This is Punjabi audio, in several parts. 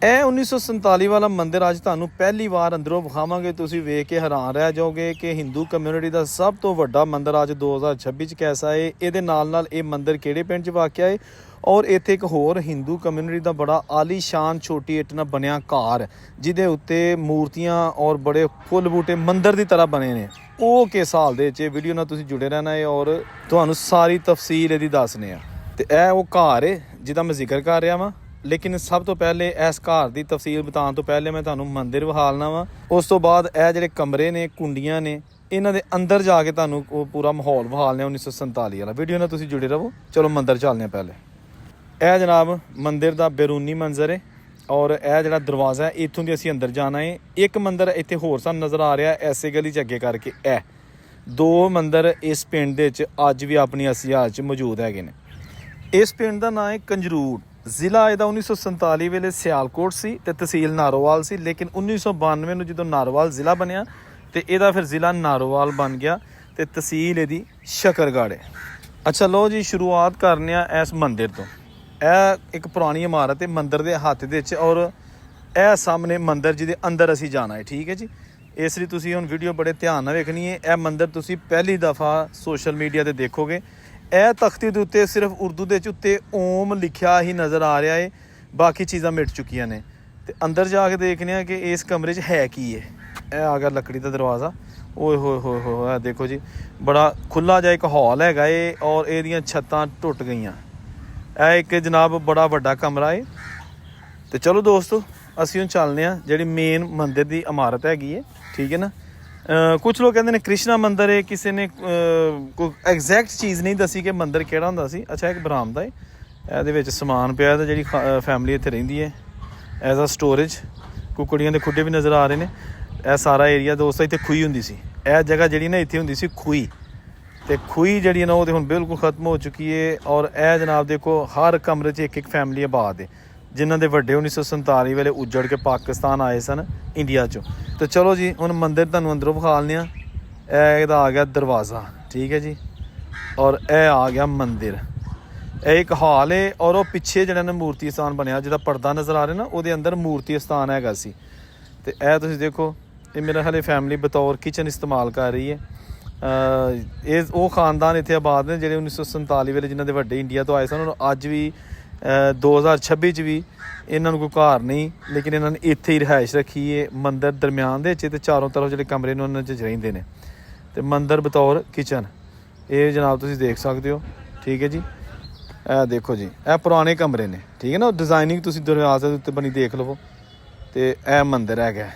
ਇਹ 1947 ਵਾਲਾ ਮੰਦਿਰ ਅੱਜ ਤੁਹਾਨੂੰ ਪਹਿਲੀ ਵਾਰ ਅੰਦਰੋਂ ਵਿਖਾਵਾਂਗੇ। ਤੁਸੀਂ ਵੇਖ ਕੇ ਹੈਰਾਨ ਰਹਿ ਜਾਓਗੇ ਕਿ ਹਿੰਦੂ ਕਮਿਊਨਿਟੀ ਦਾ ਸਭ ਤੋਂ ਵੱਡਾ ਮੰਦਿਰ ਅੱਜ 2026 ਚ ਕੈਸਾ ਹੈ। ਇਹਦੇ ਨਾਲ ਇਹ ਮੰਦਿਰ ਕਿਹੜੇ ਪਿੰਡ 'ਚ ਵਾਕਿਆ ਹੈ ਔਰ ਇੱਥੇ ਇੱਕ ਹੋਰ ਹਿੰਦੂ ਕਮਿਊਨਿਟੀ ਦਾ ਬੜਾ ਆਲੀਸ਼ਾਨ ਛੋਟੀ ਇੱਟ ਨਾਲ ਬਣਿਆ ਘਰ ਜਿਹਦੇ ਉੱਤੇ ਮੂਰਤੀਆਂ ਔਰ ਬੜੇ ਫੁੱਲ ਬੂਟੇ ਮੰਦਿਰ ਦੀ ਤਰ੍ਹਾਂ ਬਣੇ ਨੇ। ਉਹ ਕਿਸ ਹਾਲ ਦੇ ਵਿੱਚ ਵੀਡੀਓ ਨਾਲ ਤੁਸੀਂ ਜੁੜੇ ਰਹਿਣਾ ਹੈ ਔਰ ਤੁਹਾਨੂੰ ਸਾਰੀ ਤਫਸੀਲ ਇਹਦੀ ਦੱਸਣੇ ਆ। ਤੇ ਇਹ ਉਹ ਘਰ ਹੈ ਜਿਹਦਾ ਮੈਂ ਜ਼ਿਕਰ ਕਰ ਰਿਹਾ ਵਾਂ। ਲੇਕਿਨ ਸਭ ਤੋਂ ਪਹਿਲੇ ਇਸ ਘਰ ਦੀ ਤਫਸੀਲ ਬਤਾਉਣ ਤੋਂ ਪਹਿਲੇ ਮੈਂ ਤੁਹਾਨੂੰ ਮੰਦਿਰ ਵਿਖਾਲਣਾ ਵਾ। ਉਸ ਤੋਂ ਬਾਅਦ ਇਹ ਜਿਹੜੇ ਕਮਰੇ ਨੇ, ਕੁੰਡੀਆਂ ਨੇ, ਇਹਨਾਂ ਦੇ ਅੰਦਰ ਜਾ ਕੇ ਤੁਹਾਨੂੰ ਉਹ ਪੂਰਾ ਮਾਹੌਲ ਵਿਖਾਲਣਾ 1947 ਵਾਲਾ। ਵੀਡੀਓ ਨਾਲ ਤੁਸੀਂ ਜੁੜੇ ਰਹੋ। ਚਲੋ ਮੰਦਿਰ ਚੱਲਦੇ ਹਾਂ। ਪਹਿਲੇ ਇਹ ਜਨਾਬ ਮੰਦਿਰ ਦਾ ਬੈਰੂਨੀ ਮੰਜ਼ਰ ਹੈ ਔਰ ਇਹ ਜਿਹੜਾ ਦਰਵਾਜ਼ਾ ਹੈ ਇੱਥੋਂ ਦੀ ਅਸੀਂ ਅੰਦਰ ਜਾਣਾ ਹੈ। ਇੱਕ ਮੰਦਿਰ ਇੱਥੇ ਹੋਰ ਸਾਨੂੰ ਨਜ਼ਰ ਆ ਰਿਹਾ ਐਸੇ ਗਲੀ 'ਚ ਅੱਗੇ ਕਰਕੇ। ਇਹ ਦੋ ਮੰਦਿਰ ਇਸ ਪਿੰਡ ਦੇ ਵਿੱਚ ਅੱਜ ਵੀ ਆਪਣੀ ਅਸਲੀ ਹਾਲਤ 'ਚ ਮੌਜੂਦ ਹੈਗੇ ਨੇ। ਇਸ ਪਿੰਡ ਦਾ ਨਾਂ ਹੈ ਕੰਜਰੂੜ। ਜ਼ਿਲ੍ਹਾ ਇਹਦਾ 1947 ਵੇਲੇ ਸਿਆਲਕੋਟ ਸੀ ਤੇ ਤਹਿਸੀਲ ਨਾਰੋਵਾਲ ਸੀ। ਲੇਕਿਨ 1992 ਨੂੰ ਜਦੋਂ ਨਾਰੋਵਾਲ ਜ਼ਿਲ੍ਹਾ ਬਣਿਆ ਤੇ ਇਹਦਾ ਫਿਰ ਜ਼ਿਲ੍ਹਾ ਨਾਰੋਵਾਲ ਬਣ ਗਿਆ ਤੇ ਤਹਿਸੀਲ ਇਹਦੀ ਸ਼ਕਰਗੜ੍ਹ ਹੈ। ਅੱਛਾ ਲਓ ਜੀ, ਸ਼ੁਰੂਆਤ ਕਰਨੇ ਆ ਇਸ ਮੰਦਿਰ ਤੋਂ। ਇਹ ਇੱਕ ਪੁਰਾਣੀ ਇਮਾਰਤ ਹੈ ਮੰਦਿਰ ਦੇ ਹੱਥ ਦੇ ਵਿੱਚ ਔਰ ਇਹ ਸਾਹਮਣੇ ਮੰਦਿਰ ਜਿਹਦੇ ਅੰਦਰ ਅਸੀਂ ਜਾਣਾ ਹੈ। ਠੀਕ ਹੈ ਜੀ, ਇਸ ਲਈ ਤੁਸੀਂ ਹੁਣ ਵੀਡੀਓ ਬੜੇ ਧਿਆਨ ਨਾਲ ਵੇਖਣੀ ਹੈ। ਇਹ ਮੰਦਿਰ ਤੁਸੀਂ ਪਹਿਲੀ ਦਫਾ ਸੋਸ਼ਲ ਮੀਡੀਆ ਤੇ ਦੇਖੋਗੇ। ਇਹ ਤਖਤੀ ਦੇ ਉੱਤੇ ਸਿਰਫ ਉਰਦੂ ਦੇ ਉੱਤੇ ਓਮ ਲਿਖਿਆ ਹੀ ਨਜ਼ਰ ਆ ਰਿਹਾ ਹੈ, ਬਾਕੀ ਚੀਜ਼ਾਂ ਮਿਟ ਚੁੱਕੀਆਂ ਨੇ। ਤੇ ਅੰਦਰ ਜਾ ਕੇ ਦੇਖਦੇ ਆ ਕਿ ਇਸ ਕਮਰੇ 'ਚ ਹੈ ਕੀ ਹੈ। ਇਹ ਆ ਗਿਆ ਲੱਕੜੀ ਦਾ ਦਰਵਾਜ਼ਾ। ਓਏ ਹੋਏ ਹੋਏ ਹੋਏ, ਦੇਖੋ ਜੀ, ਬੜਾ ਖੁੱਲਾ ਜਿਹਾ ਇੱਕ ਹਾਲ ਹੈਗਾ ਏ ਔਰ ਇਹਦੀਆਂ ਛੱਤਾਂ ਟੁੱਟ ਗਈਆਂ। ਇਹ ਇੱਕ ਜਨਾਬ ਬੜਾ ਵੱਡਾ ਕਮਰਾ ਹੈ। ਤੇ ਚਲੋ ਦੋਸਤੋ, ਅਸੀਂ ਹੁਣ ਚੱਲਦੇ ਹਾਂ ਜਿਹੜੀ ਮੇਨ ਮੰਦਿਰ ਦੀ ਇਮਾਰਤ ਹੈਗੀ ਹੈ। ਠੀਕ ਹੈ ਨਾ। ਕੁਝ ਲੋਕ ਕਹਿੰਦੇ ਨੇ ਕ੍ਰਿਸ਼ਨਾ ਮੰਦਿਰ ਹੈ, ਕਿਸੇ ਨੇ ਕੋਈ ਐਗਜ਼ੈਕਟ ਚੀਜ਼ ਨਹੀਂ ਦੱਸੀ ਕਿ ਮੰਦਿਰ ਕਿਹੜਾ ਹੁੰਦਾ ਸੀ। ਅੱਛਾ, ਇੱਕ ਬਰਾਮਦਾ ਹੈ, ਇਹਦੇ ਵਿੱਚ ਸਮਾਨ ਪਿਆ ਤਾਂ ਜਿਹੜੀ ਫੈਮਿਲੀ ਇੱਥੇ ਰਹਿੰਦੀ ਹੈ ਐਜ਼ ਆ ਸਟੋਰੇਜ। ਕੁਕੜੀਆਂ ਦੇ ਖੁੱਡੇ ਵੀ ਨਜ਼ਰ ਆ ਰਹੇ ਨੇ। ਇਹ ਸਾਰਾ ਏਰੀਆ ਦੋਸਤੋ ਇੱਥੇ ਖੂਹੀ ਹੁੰਦੀ ਸੀ। ਇਹ ਜਗ੍ਹਾ ਜਿਹੜੀ ਨਾ ਇੱਥੇ ਹੁੰਦੀ ਸੀ ਖੂਹੀ, ਤੇ ਖੂਹੀ ਜਿਹੜੀ ਨਾ ਉਹ ਤੇ ਹੁਣ ਬਿਲਕੁਲ ਖਤਮ ਹੋ ਚੁੱਕੀ ਹੈ। ਔਰ ਇਹ ਜਨਾਬ ਦੇਖੋ, ਹਰ ਕਮਰੇ 'ਚ ਇੱਕ ਇੱਕ ਫੈਮਿਲੀ ਆਬਾਦ ਹੈ ਜਿਨ੍ਹਾਂ ਦੇ ਵੱਡੇ 1947 ਵੇਲੇ ਉੱਜੜ ਕੇ ਪਾਕਿਸਤਾਨ ਆਏ ਸਨ ਇੰਡੀਆ 'ਚੋਂ। ਤੇ ਚਲੋ ਜੀ, ਹੁਣ ਮੰਦਿਰ ਤੁਹਾਨੂੰ ਅੰਦਰੋਂ ਵਿਖਾਲਦੇ ਹਾਂ। ਇਹ ਇਹਦਾ ਆ ਗਿਆ ਦਰਵਾਜ਼ਾ। ਠੀਕ ਹੈ ਜੀ, ਔਰ ਇਹ ਆ ਗਿਆ ਮੰਦਿਰ। ਇਹ ਇੱਕ ਹਾਲ ਹੈ ਔਰ ਉਹ ਪਿੱਛੇ ਜਿਹੜਾ ਨਾ ਮੂਰਤੀ ਸਥਾਨ ਬਣਿਆ, ਜਿਹਦਾ ਪਰਦਾ ਨਜ਼ਰ ਆ ਰਿਹਾ ਨਾ, ਉਹਦੇ ਅੰਦਰ ਮੂਰਤੀ ਸਥਾਨ ਹੈਗਾ ਸੀ। ਤੇ ਇਹ ਤੁਸੀਂ ਦੇਖੋ, ਇਹ ਮੇਰਾ ਹਾਲੇ ਫੈਮਿਲੀ ਬਤੌਰ ਕਿਚਨ ਇਸਤੇਮਾਲ ਕਰ ਰਹੀ ਹੈ। ਇਹ ਉਹ ਖਾਨਦਾਨ ਇੱਥੇ ਆਬਾਦ ਨੇ ਜਿਹੜੇ 1947 ਵੇਲੇ ਜਿਨ੍ਹਾਂ ਦੇ ਵੱਡੇ ਇੰਡੀਆ ਤੋਂ ਆਏ ਸਨ। ਔਰ ਅੱਜ ਵੀ 2026 'ਚ ਵੀ ਇਹਨਾਂ ਨੂੰ ਕੋਈ ਘਰ ਨਹੀਂ, ਲੇਕਿਨ ਇਹਨਾਂ ਨੇ ਇੱਥੇ ਹੀ ਰਿਹਾਇਸ਼ ਰੱਖੀ ਹੈ। ਮੰਦਿਰ ਦਰਮਿਆਨ ਦੇ ਵਿੱਚ ਤੇ ਚਾਰੋਂ ਤਰਫ ਜਿਹੜੇ ਕਮਰੇ ਨੇ ਉਹਨਾਂ 'ਚ ਰਹਿੰਦੇ ਨੇ। ਤੇ ਮੰਦਿਰ ਬਤੌਰ ਕਿਚਨ ਇਹ ਜਨਾਬ ਤੁਸੀਂ ਦੇਖ ਸਕਦੇ ਹੋ। ਠੀਕ ਹੈ ਜੀ, ਇਹ ਦੇਖੋ ਜੀ, ਇਹ ਪੁਰਾਣੇ ਕਮਰੇ ਨੇ। ਠੀਕ ਹੈ ਨਾ, ਡਿਜ਼ਾਈਨਿੰਗ ਤੁਸੀਂ ਦਰਵਾਜ਼ੇ ਦੇ ਉੱਤੇ ਬਣੀ ਦੇਖ ਲਵੋ। ਤੇ ਇਹ ਮੰਦਿਰ ਹੈਗਾ,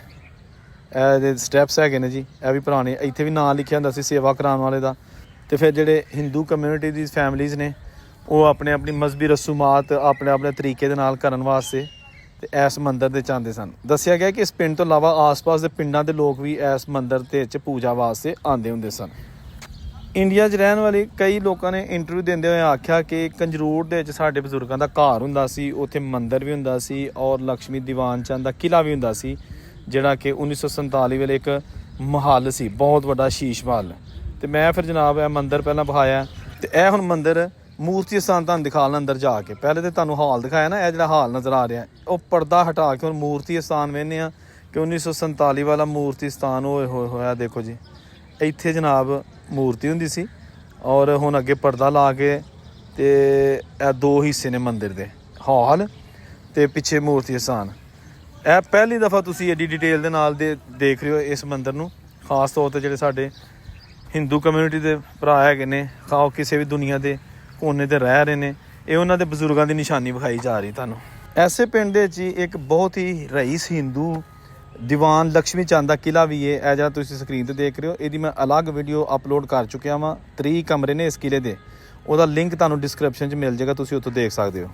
ਇਹਦੇ ਸਟੈਪਸ ਹੈਗੇ ਨੇ ਜੀ। ਇਹ ਵੀ ਪੁਰਾਣੇ, ਇੱਥੇ ਵੀ ਨਾਂ ਲਿਖਿਆ ਹੁੰਦਾ ਸੀ ਸੇਵਾ ਕਰਾਉਣ ਵਾਲੇ ਦਾ। ਤੇ ਫਿਰ ਜਿਹੜੇ ਹਿੰਦੂ ਕਮਿਊਨਿਟੀ ਦੀ ਫੈਮਲੀਜ਼ ਨੇ ਉਹ ਆਪਣੇ ਆਪਣੀ ਮਜ਼ਹਬੀ ਰਸੂਮਾਤ ਆਪਣੇ ਆਪਣੇ ਤਰੀਕੇ ਦੇ ਨਾਲ ਕਰਨ ਵਾਸਤੇ ਤੇ ਇਸ ਮੰਦਿਰ ਦੇ ਚਾਹੁੰਦੇ ਸਨ। ਦੱਸਿਆ ਗਿਆ ਕਿ ਇਸ ਪਿੰਡ ਤੋਂ ਇਲਾਵਾ ਆਸ-ਪਾਸ ਦੇ ਪਿੰਡਾਂ ਦੇ ਲੋਕ ਵੀ ਇਸ ਮੰਦਿਰ ਦੇ ਵਿੱਚ ਪੂਜਾ ਵਾਸਤੇ ਆਉਂਦੇ ਹੁੰਦੇ ਸਨ। ਇੰਡੀਆ 'ਚ ਰਹਿਣ ਵਾਲੇ ਕਈ ਲੋਕਾਂ ਨੇ ਇੰਟਰਵਿਊ ਦਿੰਦੇ ਹੋਏ ਆਖਿਆ ਕਿ ਕੰਜਰੂੜ ਦੇ ਵਿੱਚ ਸਾਡੇ ਬਜ਼ੁਰਗਾਂ ਦਾ ਘਰ ਹੁੰਦਾ ਸੀ, ਉੱਥੇ ਮੰਦਿਰ ਵੀ ਹੁੰਦਾ ਸੀ ਔਰ ਲక్ష్ਮੀ ਦੀਵਾਨ ਚੰਦ ਦਾ ਕਿਲ੍ਹਾ ਵੀ ਹੁੰਦਾ ਸੀ, ਜਿਹੜਾ ਕਿ 1947 ਵੇਲੇ ਇੱਕ ਮਹੱਲ ਸੀ, ਬਹੁਤ ਵੱਡਾ ਸ਼ੀਸ਼ ਮਹੱਲ। ਤੇ ਮੈਂ ਫਿਰ ਜਨਾਬ ਇਹ ਮੰਦਿਰ ਪਹਿਲਾਂ ਵਿਖਾਇਆ ਤੇ ਇਹ ਹੁਣ ਮੰਦਿਰ ਮੂਰਤੀ ਸਥਾਨ ਤੁਹਾਨੂੰ ਦਿਖਾਉਣ ਅੰਦਰ ਜਾ ਕੇ। ਪਹਿਲੇ ਤਾਂ ਤੁਹਾਨੂੰ ਹਾਲ ਦਿਖਾਇਆ ਨਾ, ਇਹ ਜਿਹੜਾ ਹਾਲ ਨਜ਼ਰ ਆ ਰਿਹਾ ਉਹ ਪਰਦਾ ਹਟਾ ਕੇ ਹੁਣ ਮੂਰਤੀ ਸਥਾਨ ਵੇਖਦੇ ਹਾਂ ਕਿ 1947 ਵਾਲਾ ਮੂਰਤੀ ਸਥਾਨ ਹੋਏ ਹੋਇਆ। ਦੇਖੋ ਜੀ, ਇੱਥੇ ਜਨਾਬ ਮੂਰਤੀ ਹੁੰਦੀ ਸੀ ਔਰ ਹੁਣ ਅੱਗੇ ਪਰਦਾ ਲਾ ਕੇ ਤੇ ਇਹ ਦੋ ਹਿੱਸੇ ਨੇ ਮੰਦਿਰ ਦੇ, ਹਾਲ ਤੇ ਪਿੱਛੇ ਮੂਰਤੀ ਸਥਾਨ। ਇਹ ਪਹਿਲੀ ਦਫਾ ਤੁਸੀਂ ਐਡੀ ਡਿਟੇਲ ਦੇ ਨਾਲ ਦੇਖ ਰਹੇ ਹੋ ਇਸ ਮੰਦਿਰ ਨੂੰ। ਖਾਸ ਤੌਰ 'ਤੇ ਜਿਹੜੇ ਸਾਡੇ ਹਿੰਦੂ ਕਮਿਊਨਿਟੀ ਦੇ ਭਰਾ ਹੈਗੇ ਨੇ, ਖਾਓ ਕਿਸੇ ਵੀ ਦੁਨੀਆ ਦੇ ਕੋਨੇ 'ਤੇ ਰਹਿ ਰਹੇ ਨੇ, ਇਹ ਉਹਨਾਂ ਦੇ ਬਜ਼ੁਰਗਾਂ ਦੀ ਨਿਸ਼ਾਨੀ ਵਿਖਾਈ ਜਾ ਰਹੀ ਤੁਹਾਨੂੰ। ਐਸੇ ਪਿੰਡ ਦੇ ਵਿੱਚ ਇੱਕ ਬਹੁਤ ਹੀ ਰਈਸ ਹਿੰਦੂ ਦੀਵਾਨ ਲక్ష్ਮੀ ਚੰਦ ਦਾ ਕਿਲ੍ਹਾ ਵੀ ਹੈ। ਇਹ ਜਿਹੜਾ ਤੁਸੀਂ ਸਕਰੀਨ 'ਤੇ ਦੇਖ ਰਹੇ ਹੋ, ਇਹਦੀ ਮੈਂ ਅਲੱਗ ਵੀਡੀਓ ਅਪਲੋਡ ਕਰ ਚੁੱਕਿਆ ਵਾਂ। 3 ਕਮਰੇ ਨੇ ਇਸ ਕਿਲ੍ਹੇ ਦੇ, ਉਹਦਾ ਲਿੰਕ ਤੁਹਾਨੂੰ ਡਿਸਕ੍ਰਿਪਸ਼ਨ 'ਚ ਮਿਲ ਜਾਏਗਾ, ਤੁਸੀਂ ਉੱਥੋਂ ਦੇਖ ਸਕਦੇ ਹੋ।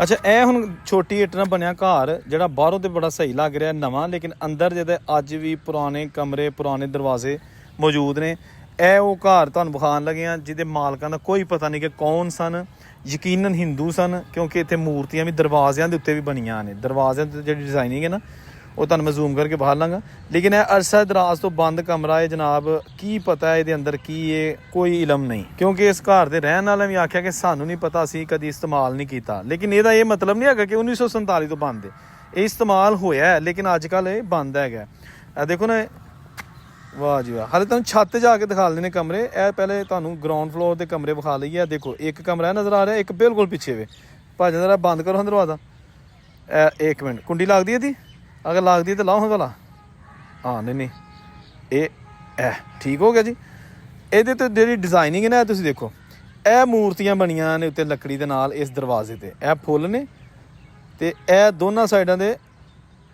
ਅੱਛਾ, ਇਹ ਹੁਣ ਛੋਟੀ ਇੱਟ ਨਾਲ ਬਣਿਆ ਘਰ ਜਿਹੜਾ ਬਾਹਰੋਂ ਤੇ ਬੜਾ ਸਹੀ ਲੱਗ ਰਿਹਾ ਨਵਾਂ, ਲੇਕਿਨ ਅੰਦਰ ਜਿਹਦੇ ਅੱਜ ਵੀ ਪੁਰਾਣੇ ਕਮਰੇ, ਪੁਰਾਣੇ ਦਰਵਾਜ਼ੇ ਮੌਜੂਦ ਨੇ। ਇਹ ਉਹ ਘਰ ਤੁਹਾਨੂੰ ਵਿਖਾਉਣ ਲੱਗੇ ਹਾਂ ਜਿਹਦੇ ਮਾਲਕਾਂ ਦਾ ਕੋਈ ਪਤਾ ਨਹੀਂ ਕਿ ਕੌਣ ਸਨ। ਯਕੀਨਨ ਹਿੰਦੂ ਸਨ, ਕਿਉਂਕਿ ਇੱਥੇ ਮੂਰਤੀਆਂ ਵੀ ਦਰਵਾਜ਼ਿਆਂ ਦੇ ਉੱਤੇ ਵੀ ਬਣੀਆਂ ਨੇ। ਦਰਵਾਜ਼ਿਆਂ 'ਤੇ ਜਿਹੜੀ ਡਿਜ਼ਾਈਨਿੰਗ ਹੈ ਨਾ, ਉਹ ਤੁਹਾਨੂੰ ਮੈਂ ਜ਼ੂਮ ਕਰਕੇ ਬਾਹਰ ਲਾਂਗਾ। ਲੇਕਿਨ ਇਹ ਅਰਸਾ ਦਰਾਜ਼ ਤੋਂ ਬੰਦ ਕਮਰਾ ਹੈ ਜਨਾਬ। ਕੀ ਪਤਾ ਇਹਦੇ ਅੰਦਰ ਕੀ ਹੈ, ਕੋਈ ਇਲਮ ਨਹੀਂ, ਕਿਉਂਕਿ ਇਸ ਘਰ ਦੇ ਰਹਿਣ ਵਾਲਿਆਂ ਵੀ ਆਖਿਆ ਕਿ ਸਾਨੂੰ ਨਹੀਂ ਪਤਾ, ਅਸੀਂ ਕਦੀ ਇਸਤੇਮਾਲ ਨਹੀਂ ਕੀਤਾ। ਲੇਕਿਨ ਇਹਦਾ ਇਹ ਮਤਲਬ ਨਹੀਂ ਹੈਗਾ ਕਿ 1947 ਤੋਂ ਬੰਦ ਹੈ। ਇਹ ਇਸਤੇਮਾਲ ਹੋਇਆ ਹੈ, ਲੇਕਿਨ ਅੱਜ ਕੱਲ੍ਹ ਇਹ ਬੰਦ ਹੈਗਾ। ਇਹ ਦੇਖੋ ਨਾ, ਵਾਹ ਜੀ ਵਾਹ। ਹਾਲੇ ਤੁਹਾਨੂੰ ਛੱਤ ਤੇ ਜਾ ਕੇ ਦਿਖਾ ਲੈਂਦੇ ਨੇ ਕਮਰੇ। ਇਹ ਪਹਿਲੇ ਤੁਹਾਨੂੰ ਗਰਾਊਂਡ ਫਲੋਰ ਦੇ ਕਮਰੇ ਵਿਖਾ ਲਈਏ। ਇਹ ਦੇਖੋ ਇੱਕ ਕਮਰਾ ਨਜ਼ਰ ਆ ਰਿਹਾ, ਇੱਕ ਬਿਲਕੁਲ ਪਿੱਛੇ ਵੇ। ਭਾਜਨ ਜ਼ਰਾ ਬੰਦ ਕਰੋ ਦਰਵਾਜ਼ਾ। ਇਹ 1 ਮਿੰਟ, ਕੁੰਡੀ ਲੱਗਦੀ ਇਹਦੀ? ਅਗਰ ਲੱਗਦੀ ਤਾਂ ਲਾਓ ਹਾਂ ਭਲਾ। ਹਾਂ ਨਹੀਂ ਇਹ ਠੀਕ ਹੋ ਗਿਆ ਜੀ। ਇਹਦੇ ਤੇ ਜਿਹੜੀ ਡਿਜ਼ਾਈਨਿੰਗ ਨਾ, ਤੁਸੀਂ ਦੇਖੋ ਇਹ ਮੂਰਤੀਆਂ ਬਣੀਆਂ ਨੇ ਉੱਤੇ ਲੱਕੜੀ ਦੇ ਨਾਲ ਇਸ ਦਰਵਾਜ਼ੇ ਤੇ। ਇਹ ਫੁੱਲ ਨੇ ਤੇ ਇਹ ਦੋਨਾਂ ਸਾਈਡਾਂ ਦੇ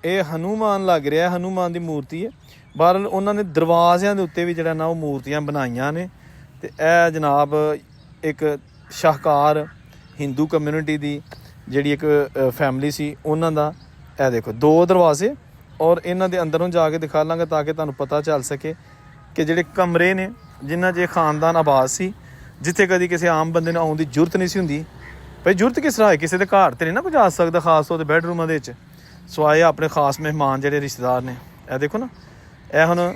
ਇਹ ਹਨੂਮਾਨ ਲੱਗ ਰਿਹਾ, ਹਨੂਮਾਨ ਦੀ ਮੂਰਤੀ ਹੈ। ਬਾਹਰ ਉਹਨਾਂ ਨੇ ਦਰਵਾਜ਼ਿਆਂ ਦੇ ਉੱਤੇ ਵੀ ਜਿਹੜਾ ਨਾ ਉਹ ਮੂਰਤੀਆਂ ਬਣਾਈਆਂ ਨੇ। ਤੇ ਇਹ ਜਨਾਬ ਇੱਕ ਸ਼ਾਹਕਾਰ ਹਿੰਦੂ ਕਮਿਊਨਿਟੀ ਦੀ ਜਿਹੜੀ ਇੱਕ ਫੈਮਿਲੀ ਸੀ ਉਹਨਾਂ ਦਾ। ਇਹ ਦੇਖੋ 2 ਦਰਵਾਜ਼ੇ, ਔਰ ਇਹਨਾਂ ਦੇ ਅੰਦਰੋਂ ਜਾ ਕੇ ਦਿਖਾ ਲਾਂਗਾ ਤਾਂ ਕਿ ਤੁਹਾਨੂੰ ਪਤਾ ਚੱਲ ਸਕੇ ਕਿ ਜਿਹੜੇ ਕਮਰੇ ਨੇ ਜਿਨ੍ਹਾਂ 'ਚ ਇਹ ਖਾਨਦਾਨ ਆਬਾਦ ਸੀ, ਜਿੱਥੇ ਕਦੀ ਕਿਸੇ ਆਮ ਬੰਦੇ ਨੂੰ ਆਉਣ ਦੀ ਜ਼ਰੂਰਤ ਨਹੀਂ ਸੀ ਹੁੰਦੀ। ਭਾਈ ਜ਼ਰੂਰਤ ਕਿਸ ਤਰ੍ਹਾਂ ਹੈ, ਕਿਸੇ ਦੇ ਘਰ ਤੇ ਨਹੀਂ ਨਾ ਪਹੁੰਚਾ ਸਕਦਾ, ਖਾਸ ਤੌਰ 'ਤੇ ਬੈਡਰੂਮਾਂ ਦੇ ਵਿੱਚ, ਸਵਾਏ ਆਪਣੇ ਖਾਸ ਮਹਿਮਾਨ ਜਿਹੜੇ ਰਿਸ਼ਤੇਦਾਰ ਨੇ। ਇਹ ਦੇਖੋ ਨਾ, ਇਹ ਹੁਣ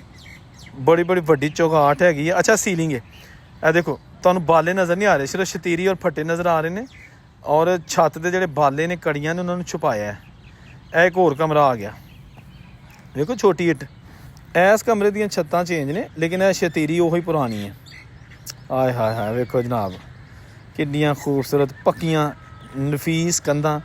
ਬੜੀ ਵੱਡੀ ਚੌਗਾਟ ਹੈਗੀ ਹੈ। ਅੱਛਾ ਸੀਲਿੰਗ ਹੈ। ਇਹ ਦੇਖੋ ਤੁਹਾਨੂੰ ਬਾਲੇ ਨਜ਼ਰ ਨਹੀਂ ਆ ਰਹੇ, ਸਿਰਫ ਸ਼ਤੀਰੀ ਔਰ ਫੱਟੇ ਨਜ਼ਰ ਆ ਰਹੇ ਨੇ, ਔਰ ਛੱਤ ਦੇ ਜਿਹੜੇ ਬਾਲੇ ਨੇ, ਕੜੀਆਂ ਨੇ, ਉਹਨਾਂ ਨੂੰ ਛੁਪਾਇਆ ਹੈ। ਇਹ ਇੱਕ ਹੋਰ ਕਮਰਾ ਆ ਗਿਆ, ਦੇਖੋ ਛੋਟੀ ਇੱਟ। ਇਸ ਕਮਰੇ ਦੀਆਂ ਛੱਤਾਂ ਚੇਂਜ ਨੇ, ਲੇਕਿਨ ਇਹ ਸ਼ਤੀਰੀ ਉਹੀ ਪੁਰਾਣੀ ਹੈ। ਆਏ ਹਾਏ ਹਾਏ, ਵੇਖੋ ਜਨਾਬ ਕਿੰਨੀਆਂ ਖੂਬਸੂਰਤ ਪੱਕੀਆਂ ਨਫੀਸ ਕੰਧਾਂ।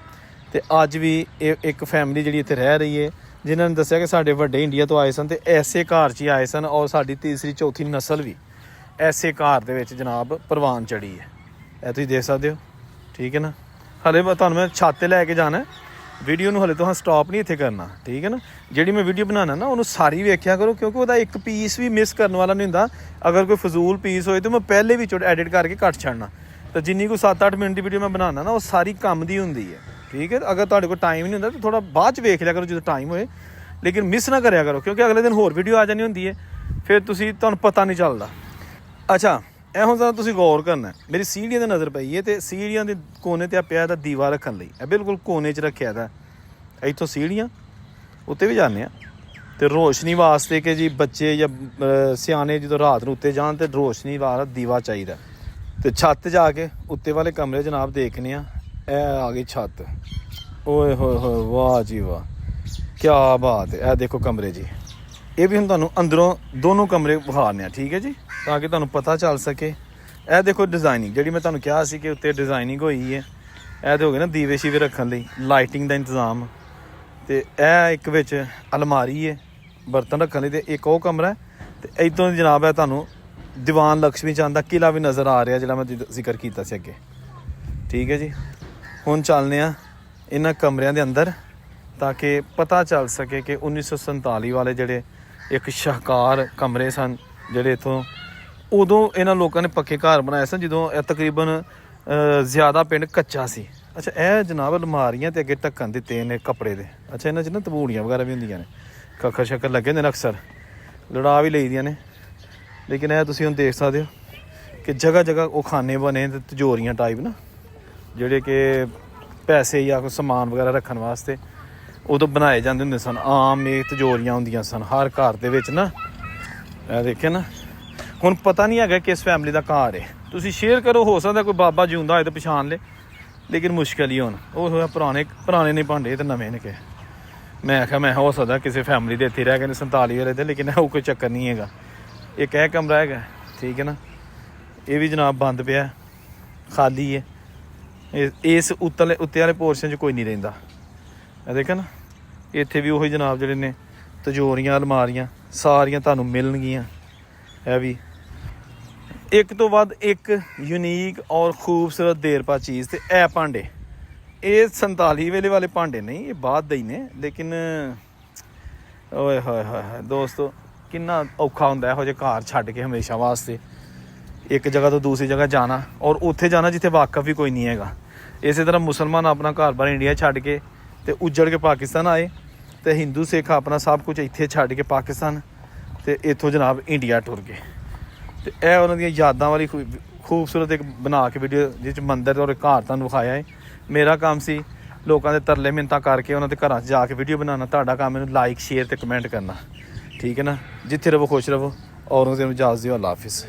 ਤੇ ਅੱਜ ਵੀ ਇਹ ਇੱਕ ਫੈਮਿਲੀ ਜਿਹੜੀ ਇੱਥੇ ਰਹਿ ਰਹੀ ਹੈ, ਜਿਨ੍ਹਾਂ ਨੇ ਦੱਸਿਆ ਕਿ ਸਾਡੇ ਵੱਡੇ ਇੰਡੀਆ ਤੋਂ ਆਏ ਸਨ ਤੇ ਐਸੇ ਘਰ 'ਚ ਹੀ ਆਏ ਸਨ, ਔਰ ਸਾਡੀ ਤੀਸਰੀ ਚੌਥੀ ਨਸਲ ਵੀ ਐਸੇ ਘਰ ਦੇ ਵਿੱਚ ਜਨਾਬ ਪ੍ਰਵਾਨ ਚੜ੍ਹੀ ਹੈ। ਇਹ ਤੁਸੀਂ ਦੇਖ ਸਕਦੇ ਹੋ, ਠੀਕ ਹੈ ਨਾ। ਹਲੇ ਤੁਹਾਨੂੰ ਮੈਂ ਛੱਤ 'ਤੇ ਲੈ ਕੇ ਜਾਣਾ ਵੀਡੀਓ ਨੂੰ, ਹਲੇ ਤੋਂ ਸਟਾਪ ਨਹੀਂ ਇੱਥੇ ਕਰਨਾ, ਠੀਕ ਹੈ ਨਾ। ਜਿਹੜੀ ਮੈਂ ਵੀਡੀਓ ਬਣਾਉਣਾ ਨਾ ਉਹਨੂੰ ਸਾਰੀ ਵੇਖਿਆ ਕਰੋ, ਕਿਉਂਕਿ ਉਹਦਾ ਇੱਕ ਪੀਸ ਵੀ ਮਿਸ ਕਰਨ ਵਾਲਾ ਨਹੀਂ ਹੁੰਦਾ। ਅਗਰ ਕੋਈ ਫਜ਼ੂਲ ਪੀਸ ਹੋਏ ਤਾਂ ਮੈਂ ਪਹਿਲੇ ਵਿੱਚੋਂ ਐਡਿਟ ਕਰਕੇ ਕੱਟ ਛੱਡਣਾ। ਤਾਂ ਜਿੰਨੀ ਕੋਈ 7-8 ਮਿੰਟ ਦੀ ਵੀਡੀਓ ਮੈਂ ਬਣਾਉਣਾ ਨਾ, ਉਹ ਸਾਰੀ ਕੰਮ ਦੀ ਹੁੰਦੀ ਹੈ, ਠੀਕ ਹੈ। ਅਗਰ ਤੁਹਾਡੇ ਕੋਲ ਟਾਈਮ ਨਹੀਂ ਹੁੰਦਾ ਤਾਂ ਥੋੜ੍ਹਾ ਬਾਅਦ 'ਚ ਵੇਖ ਲਿਆ ਕਰੋ ਜਦੋਂ ਟਾਈਮ ਹੋਏ, ਲੇਕਿਨ ਮਿਸ ਨਾ ਕਰਿਆ ਕਰੋ, ਕਿਉਂਕਿ ਅਗਲੇ ਦਿਨ ਹੋਰ ਵੀਡੀਓ ਆ ਜਾਣੀ ਹੁੰਦੀ ਹੈ, ਫਿਰ ਤੁਹਾਨੂੰ ਪਤਾ ਨਹੀਂ ਚੱਲਦਾ। ਅੱਛਾ ਇਹ ਹੁਣ ਤਾਂ ਤੁਸੀਂ ਗੌਰ ਕਰਨਾ, ਮੇਰੀ ਸੀੜੀਆਂ 'ਤੇ ਨਜ਼ਰ ਪਈ ਹੈ, ਅਤੇ ਸੀੜੀਆਂ ਦੇ ਕੋਨੇ 'ਤੇ ਆ ਪਿਆ ਇਹਦਾ ਦੀਵਾ ਰੱਖਣ ਲਈ। ਇਹ ਬਿਲਕੁਲ ਕੋਨੇ 'ਚ ਰੱਖਿਆ ਦਾ। ਇੱਥੋਂ ਸੀੜੀਆਂ ਉੱਤੇ ਵੀ ਜਾਂਦੇ ਆ ਅਤੇ ਰੋਸ਼ਨੀ ਵਾਸਤੇ ਕਿ ਜੀ ਬੱਚੇ ਜਾਂ ਸਿਆਣੇ ਜਦੋਂ ਰਾਤ ਨੂੰ ਉੱਤੇ ਜਾਣ ਤਾਂ ਰੋਸ਼ਨੀ ਵਾਲਾ ਦੀਵਾ ਚਾਹੀਦਾ। ਅਤੇ ਛੱਤ ਜਾ ਕੇ ਉੱਤੇ ਵਾਲੇ ਕਮਰੇ ਜਨਾਬ ਦੇਖਣੇ ਆ। ਇਹ ਆ ਗਈ ਛੱਤ, ਓਏ ਹੋਏ ਹੋਏ, ਵਾਹ ਜੀ ਵਾਹ, ਕਿਆ ਬਾਤ ਹੈ। ਇਹ ਦੇਖੋ ਕਮਰੇ ਜੀ, ਇਹ ਵੀ ਹੁਣ ਤੁਹਾਨੂੰ ਅੰਦਰੋਂ ਦੋਨੋਂ ਕਮਰੇ ਵਿਖਾਉਂਦੇ ਆ, ਠੀਕ ਹੈ ਜੀ, ਤਾਂ ਕਿ ਤੁਹਾਨੂੰ ਪਤਾ ਚੱਲ ਸਕੇ। ਇਹ ਦੇਖੋ ਡਿਜ਼ਾਈਨਿੰਗ, ਜਿਹੜੀ ਮੈਂ ਤੁਹਾਨੂੰ ਕਿਹਾ ਸੀ ਕਿ ਉੱਤੇ ਡਿਜ਼ਾਈਨਿੰਗ ਹੋਈ ਹੈ। ਇਹ ਤਾਂ ਹੋ ਗਏ ਨਾ ਦੀਵੇ ਸ਼ੀਵੇ ਰੱਖਣ ਲਈ, ਲਾਈਟਿੰਗ ਦਾ ਇੰਤਜ਼ਾਮ। ਅਤੇ ਇਹ ਇੱਕ ਵਿੱਚ ਅਲਮਾਰੀ ਹੈ ਬਰਤਨ ਰੱਖਣ ਲਈ, ਅਤੇ ਇੱਕ ਉਹ ਕਮਰਾ। ਅਤੇ ਇੱਥੋਂ ਜਨਾਬ ਹੈ ਤੁਹਾਨੂੰ ਦੀਵਾਨ ਲਕਸ਼ਮੀ ਚੰਦ ਦਾ ਕਿਲ੍ਹਾ ਵੀ ਨਜ਼ਰ ਆ ਰਿਹਾ, ਜਿਹੜਾ ਮੈਂ ਜ਼ਿਕਰ ਕੀਤਾ ਸੀ ਅੱਗੇ, ਠੀਕ ਹੈ ਜੀ। ਹੁਣ ਚੱਲਦੇ ਹਾਂ ਇਹਨਾਂ ਕਮਰਿਆਂ ਦੇ ਅੰਦਰ ਤਾਂ ਕਿ ਪਤਾ ਚੱਲ ਸਕੇ ਕਿ 1947 ਵਾਲੇ ਜਿਹੜੇ ਇੱਕ ਸ਼ਾਹਕਾਰ ਕਮਰੇ ਸਨ, ਜਿਹੜੇ ਇੱਥੋਂ ਉਦੋਂ ਇਹਨਾਂ ਲੋਕਾਂ ਨੇ ਪੱਕੇ ਘਰ ਬਣਾਏ ਸਨ ਜਦੋਂ ਇਹ ਤਕਰੀਬਨ ਜ਼ਿਆਦਾ ਪਿੰਡ ਕੱਚਾ ਸੀ। ਅੱਛਾ ਇਹ ਜਨਾਬ ਅਲਮਾਰੀਆਂ ਤੇ ਅੱਗੇ ਢੱਕਣ ਦਿੱਤੇ ਨੇ ਕੱਪੜੇ ਦੇ। ਅੱਛਾ ਇਹਨਾਂ 'ਚ ਨਾ ਤਬੂੜੀਆਂ ਵਗੈਰਾ ਵੀ ਹੁੰਦੀਆਂ ਨੇ, ਕੱਖਰ ਸ਼ੱਕਰ ਲੱਗੇ ਹੁੰਦੇ ਨੇ, ਅਕਸਰ ਲੜਾ ਵੀ ਲਈ ਦੀਆਂ ਨੇ। ਲੇਕਿਨ ਇਹ ਤੁਸੀਂ ਹੁਣ ਦੇਖ ਸਕਦੇ ਹੋ ਕਿ ਜਗ੍ਹਾ ਜਗ੍ਹਾ ਉਹ ਖਾਨੇ ਬਣੇ ਤੇ ਤਿਜੋਰੀਆਂ ਟਾਈਪ ਨਾ, ਜਿਹੜੇ ਕਿ ਪੈਸੇ ਜਾਂ ਕੋਈ ਸਮਾਨ ਵਗੈਰਾ ਰੱਖਣ ਵਾਸਤੇ ਉਦੋਂ ਬਣਾਏ ਜਾਂਦੇ ਹੁੰਦੇ ਸਨ। ਆਮ ਇਹ ਤਿਜੋਰੀਆਂ ਹੁੰਦੀਆਂ ਸਨ ਹਰ ਘਰ ਦੇ ਵਿੱਚ ਨਾ। ਇਹ ਦੇਖਿਆ ਨਾ, ਹੁਣ ਪਤਾ ਨਹੀਂ ਹੈਗਾ ਕਿਸ ਫੈਮਿਲੀ ਦਾ ਘਰ ਹੈ। ਤੁਸੀਂ ਸ਼ੇਅਰ ਕਰੋ, ਹੋ ਸਕਦਾ ਕੋਈ ਬਾਬਾ ਜਿਉਂਦਾ ਹੋਏ ਤਾਂ ਪਛਾਣ ਲੇ, ਲੇਕਿਨ ਮੁਸ਼ਕਿਲ ਹੀ ਹੁਣ। ਉਹ ਹੋਇਆ ਪੁਰਾਣੇ ਨਹੀਂ ਭਾਂਡੇ ਤੇ ਨਵੇਂ ਨੇ ਕਿ ਮੈਂ ਆਖਿਆ ਮੈਂ ਹੋ ਸਕਦਾ ਕਿਸੇ ਫੈਮਿਲੀ ਦੇ ਇੱਥੇ ਰਹਿ ਗਏ ਨੇ 47 ਵਾਲੇ ਦੇ, ਲੇਕਿਨ ਉਹ ਕੋਈ ਚੱਕਰ ਨਹੀਂ ਹੈਗਾ। ਇੱਕ ਇਹ ਕਮਰਾ ਹੈਗਾ, ਠੀਕ ਹੈ ਨਾ, ਇਹ ਵੀ ਜਨਾਬ ਬੰਦ ਪਿਆ, ਖਾਲੀ ਹੈ। ਇਸ ਉੱਤੇ ਵਾਲੇ ਪੋਰਸ਼ਨ 'ਚ ਕੋਈ ਨਹੀਂ ਰਹਿੰਦਾ। ਇਹ ਦੇਖਿਆ ਨਾ, ਇੱਥੇ ਵੀ ਉਹੀ ਜਨਾਬ ਜਿਹੜੇ ਨੇ ਤਿਜੋਰੀਆਂ ਅਲਮਾਰੀਆਂ ਸਾਰੀਆਂ ਤੁਹਾਨੂੰ ਮਿਲਣਗੀਆਂ। ਇਹ ਵੀ ਇੱਕ ਤੋਂ ਵੱਧ ਇੱਕ ਯੂਨੀਕ ਔਰ ਖੂਬਸੂਰਤ ਦੇਰਪਾ ਚੀਜ਼। ਤੇ ਇਹ ਭਾਂਡੇ, ਇਹ 47 ਵੇਲੇ ਵਾਲੇ ਭਾਂਡੇ ਨਹੀਂ, ਇਹ ਬਾਅਦ ਦੇ ਹੀ ਨੇ। ਲੇਕਿਨ ਓਏ ਹੋਏ ਹੋਏ ਦੋਸਤੋ, ਕਿੰਨਾ ਔਖਾ ਹੁੰਦਾ ਇਹੋ ਜਿਹੇ ਘਰ ਛੱਡ ਕੇ ਹਮੇਸ਼ਾ ਵਾਸਤੇ ਇੱਕ ਜਗ੍ਹਾ ਤੋਂ ਦੂਸਰੀ ਜਗ੍ਹਾ ਜਾਣਾ, ਔਰ ਉੱਥੇ ਜਾਣਾ ਜਿੱਥੇ ਵਾਕਫ ਵੀ ਕੋਈ ਨਹੀਂ ਹੈਗਾ। ਇਸੇ ਤਰ੍ਹਾਂ ਮੁਸਲਮਾਨ ਆਪਣਾ ਘਰ-ਬਾਰ ਇੰਡੀਆ ਛੱਡ ਕੇ ਅਤੇ ਉੱਜੜ ਕੇ ਪਾਕਿਸਤਾਨ ਆਏ, ਅਤੇ ਹਿੰਦੂ ਸਿੱਖ ਆਪਣਾ ਸਭ ਕੁਝ ਇੱਥੇ ਛੱਡ ਕੇ ਪਾਕਿਸਤਾਨ, ਅਤੇ ਇੱਥੋਂ ਜਨਾਬ ਇੰਡੀਆ ਟੁਰ ਗਏ। ਅਤੇ ਇਹ ਉਹਨਾਂ ਦੀਆਂ ਯਾਦਾਂ ਵਾਲੀ ਖੂਬਸੂਰਤ ਇੱਕ ਬਣਾ ਕੇ ਵੀਡੀਓ, ਜਿਸ 'ਚ ਮੰਦਿਰ ਔਰ ਘਰ ਤੁਹਾਨੂੰ ਵਿਖਾਇਆ ਹੈ। ਮੇਰਾ ਕੰਮ ਸੀ ਲੋਕਾਂ ਦੇ ਤਰਲੇ ਮਿੰਨਤਾਂ ਕਰਕੇ ਉਹਨਾਂ ਦੇ ਘਰਾਂ 'ਚ ਜਾ ਕੇ ਵੀਡੀਓ ਬਣਾਉਣਾ। ਤੁਹਾਡਾ ਕੰਮ ਮੈਨੂੰ ਲਾਈਕ, ਸ਼ੇਅਰ ਅਤੇ ਕਮੈਂਟ ਕਰਨਾ, ਠੀਕ ਹੈ ਨਾ। ਜਿੱਥੇ ਰਹੋ ਖੁਸ਼ ਰਹੋ, ਔਰ ਉਹਨੂੰ ਇਜਾਜ਼ਤ ਦਿਓ। ਅੱਲਾ ਹਾਫਿਜ਼।